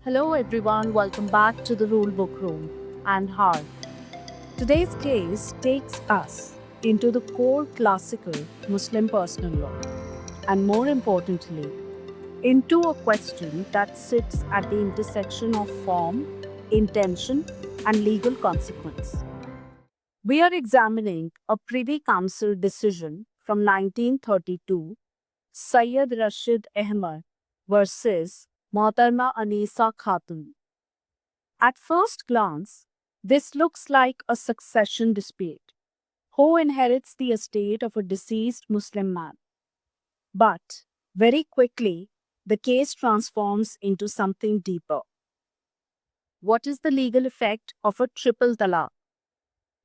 Hello everyone, welcome back to the Rulebook Room and Heart. Today's case takes us into the core classical Muslim personal law, and more importantly, into a question that sits at the intersection of form, intention, and legal consequence. We are examining a Privy Council decision from 1932, Sayyid Rashid Ahmad versus Mohtarma Anisa Khatun. At first glance, this looks like a succession dispute. Who inherits the estate of a deceased Muslim man? But very quickly, the case transforms into something deeper. What is the legal effect of a triple talaq?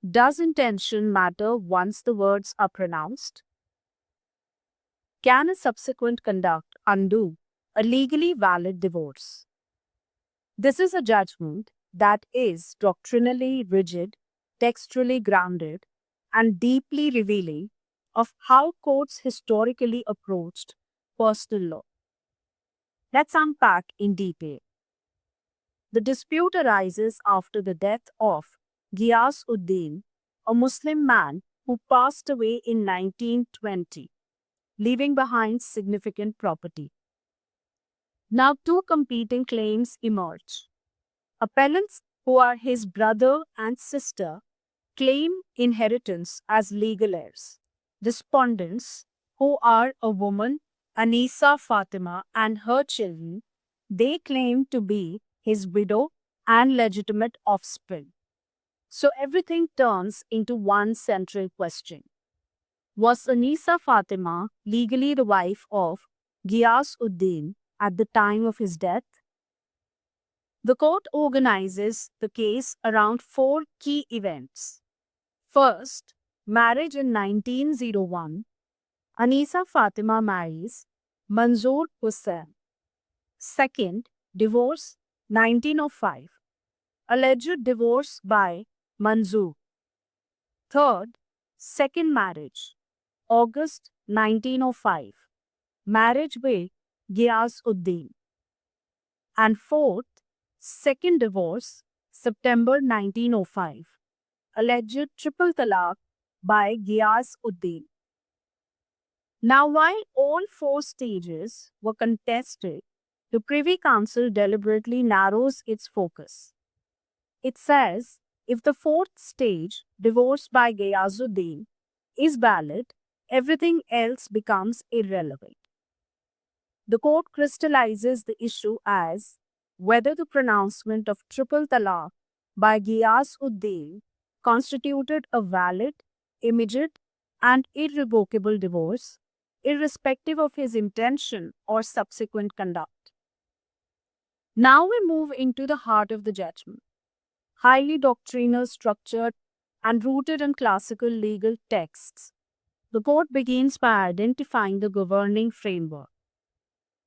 Does intention matter once the words are pronounced? Can a subsequent conduct undo a legally valid divorce? This is a judgment that is doctrinally rigid, textually grounded, and deeply revealing of how courts historically approached personal law. Let's unpack in detail. The dispute arises after the death of Ghiyas Uddin, a Muslim man who passed away in 1920, leaving behind significant property. Now, two competing claims emerge. Appellants, who are his brother and sister, claim inheritance as legal heirs. Respondents, who are a woman, Anisa Fatima, and her children, they claim to be his widow and legitimate offspring. So everything turns into one central question. Was Anisa Fatima legally the wife of Ghiyas Uddin at the time of his death? The court organizes the case around four key events. First, marriage in 1901. Anisa Fatima marries Manzoor Hussain. Second, divorce 1905. Alleged divorce by Manzoor. Third, second marriage August 1905. Marriage with Ghiyas Uddin. And fourth, second divorce September 1905. Alleged triple talaq by Ghiyas Uddin. Now, while all four stages were contested, the Privy Council deliberately narrows its focus. It says if the fourth stage, divorce by Ghayazuddin, is valid, everything else becomes irrelevant. The court crystallizes the issue as whether the pronouncement of triple talaq by Ghiyas Uddin constituted a valid, immediate, and irrevocable divorce, irrespective of his intention or subsequent conduct. Now we move into the heart of the judgment. Highly doctrinal, structured, and rooted in classical legal texts, the court begins by identifying the governing framework.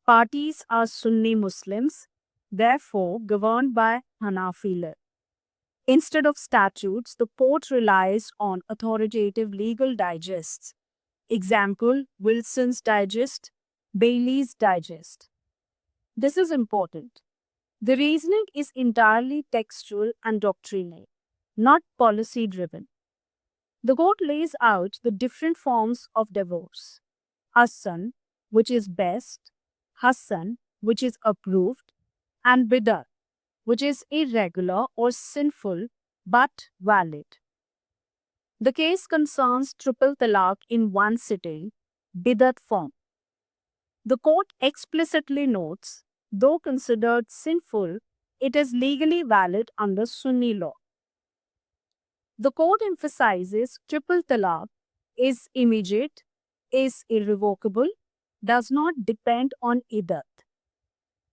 Parties are Sunni Muslims, therefore governed by Hanafi law. Instead of statutes, the court relies on authoritative legal digests. Example, Wilson's Digest, Bailey's Digest. This is important. The reasoning is entirely textual and doctrinal, not policy driven. The court lays out the different forms of divorce. Hassan, which is best, Hassan, which is approved, and Bidat, which is irregular or sinful but valid. The case concerns triple talaq in one sitting, Bidat form. The court explicitly notes, though considered sinful, it is legally valid under Sunni law. The court emphasizes triple talaq is immediate, is irrevocable, does not depend on iddat.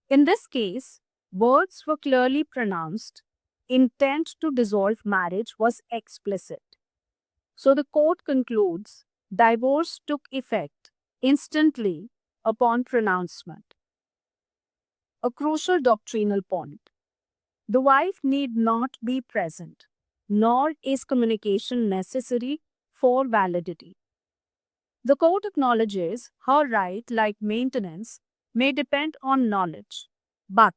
In this case, words were clearly pronounced, intent to dissolve marriage was explicit. So the court concludes divorce took effect instantly upon pronouncement. A crucial doctrinal point. The wife need not be present, nor is communication necessary for validity. The court acknowledges her right, like maintenance, may depend on knowledge, but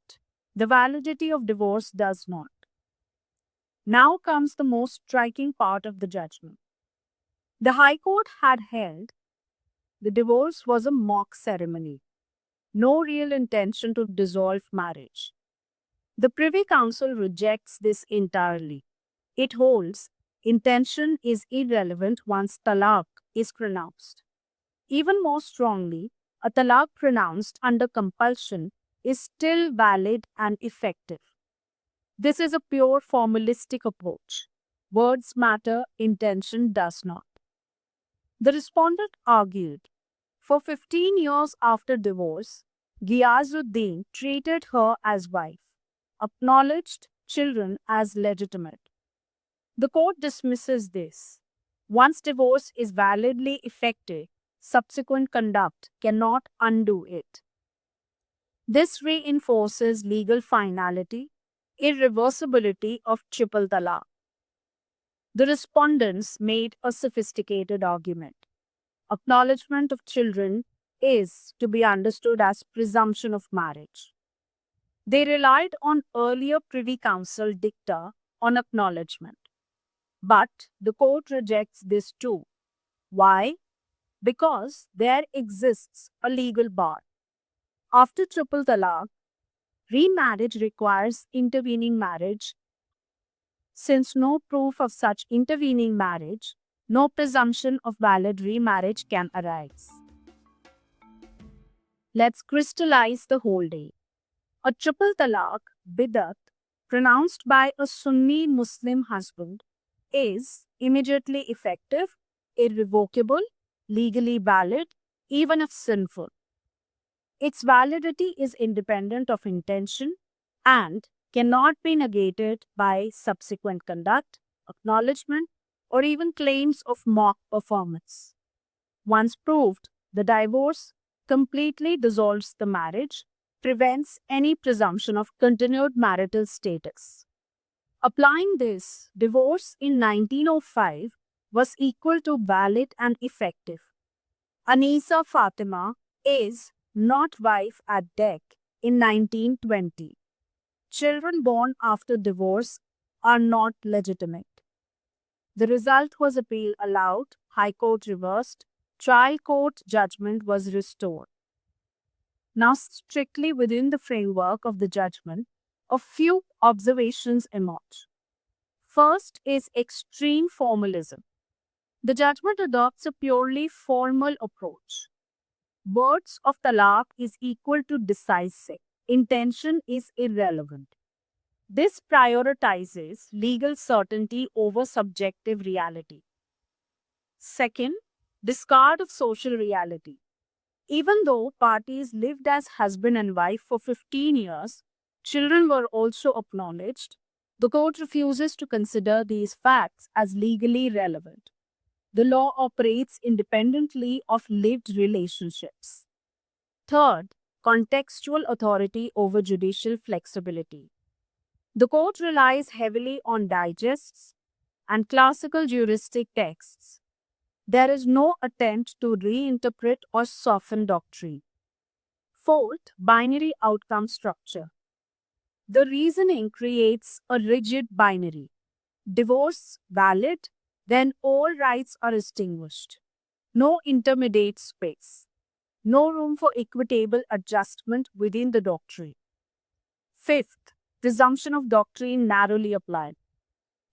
The validity of divorce does not. Now comes the most striking part of the judgment. The High Court had held the divorce was a mock ceremony, no real intention to dissolve marriage. The Privy Council rejects this entirely. It holds intention is irrelevant once talaq is pronounced. Even more strongly, a talaq pronounced under compulsion is still valid and effective. This is a pure formalistic approach. Words matter, intention does not. The respondent argued, for 15 years after divorce, Ghiazuddin treated her as wife, acknowledged children as legitimate. The court dismisses this. Once divorce is validly effective, subsequent conduct cannot undo it. This reinforces legal finality, irreversibility of triple talaq. The respondents made a sophisticated argument. Acknowledgement of children is to be understood as presumption of marriage. They relied on earlier Privy Council dicta on acknowledgement. But the court rejects this too. Why? Because there exists a legal bar. After triple talaq, remarriage requires intervening marriage. Since no proof of such intervening marriage, no presumption of valid remarriage can arise. Let's crystallize the whole day. A triple talaq, bidat, pronounced by a Sunni Muslim husband, is immediately effective, irrevocable, legally valid, even if sinful. Its validity is independent of intention and cannot be negated by subsequent conduct, acknowledgement, or even claims of mock performance. Once proved, the divorce completely dissolves the marriage, prevents any presumption of continued marital status. Applying this, divorce in 1905 was equal to valid and effective. Anisa Fatima is not wife at death in 1920. Children born after divorce are not legitimate. The result was appeal allowed, High Court reversed, trial court judgment was restored. Now, strictly within the framework of the judgment, a few observations emerge. First is extreme formalism. The judgment adopts a purely formal approach. Words of talaq is equal to decisive. Intention is irrelevant. This prioritizes legal certainty over subjective reality. Second, discard of social reality. Even though parties lived as husband and wife for 15 years, children were also acknowledged. The court refuses to consider these facts as legally relevant. The law operates independently of lived relationships. Third, contextual authority over judicial flexibility. The court relies heavily on digests and classical juristic texts. There is no attempt to reinterpret or soften doctrine. Fourth, binary outcome structure. The reasoning creates a rigid binary. Divorce valid, then all rights are extinguished. No intermediate space. No room for equitable adjustment within the doctrine. Fifth, presumption of doctrine narrowly applied.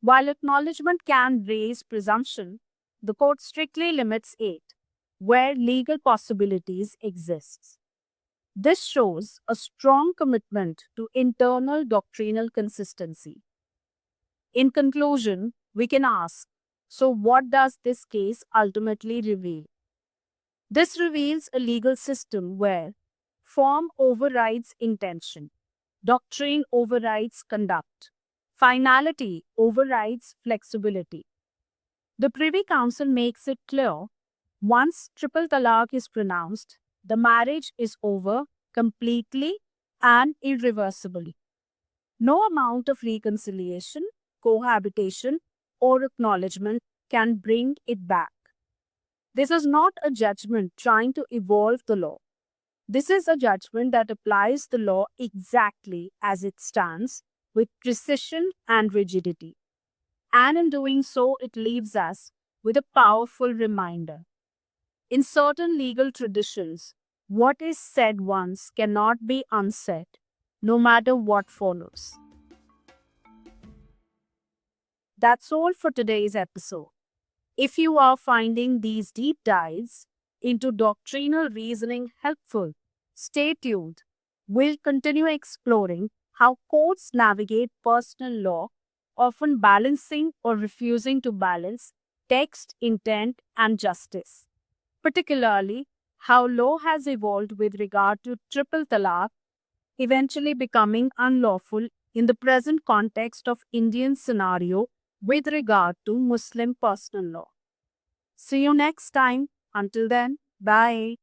While acknowledgement can raise presumption, the court strictly limits it where legal possibilities exist. This shows a strong commitment to internal doctrinal consistency. In conclusion, we can ask, so what does this case ultimately reveal? This reveals a legal system where form overrides intention, doctrine overrides conduct, finality overrides flexibility. The Privy Council makes it clear, once triple talaq is pronounced, the marriage is over completely and irreversibly. No amount of reconciliation, cohabitation, or acknowledgement can bring it back. This is not a judgment trying to evolve the law. This is a judgment that applies the law exactly as it stands, with precision and rigidity. And in doing so, it leaves us with a powerful reminder. In certain legal traditions, what is said once cannot be unsaid, no matter what follows. That's all for today's episode. If you are finding these deep dives into doctrinal reasoning helpful, stay tuned. We'll continue exploring how courts navigate personal law, often balancing or refusing to balance text, intent, and justice. Particularly, how law has evolved with regard to triple talaq, eventually becoming unlawful in the present context of Indian scenario with regard to Muslim personal law. See you next time. Until then, bye.